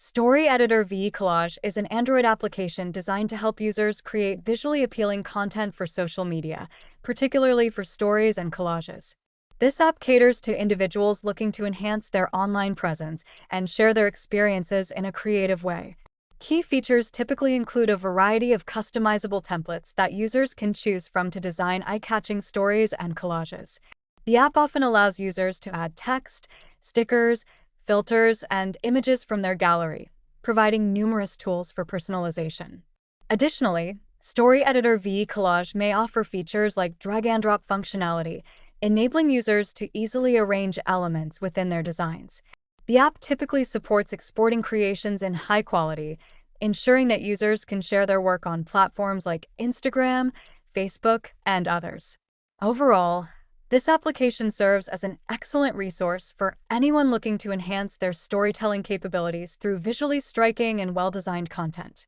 Story Editor v Collage is an Android application designed to help users create visually appealing content for social media, particularly for stories and collages. This app caters to individuals looking to enhance their online presence and share their experiences in a creative way. Key features typically include a variety of customizable templates that users can choose from to design eye-catching stories and collages. The app often allows users to add text, stickers, filters, and images from their gallery, providing numerous tools for personalization. Additionally, Story Editor v Collage may offer features like drag-and-drop functionality, enabling users to easily arrange elements within their designs. The app typically supports exporting creations in high quality, ensuring that users can share their work on platforms like Instagram, Facebook, and others. Overall, this application serves as an excellent resource for anyone looking to enhance their storytelling capabilities through visually striking and well-designed content.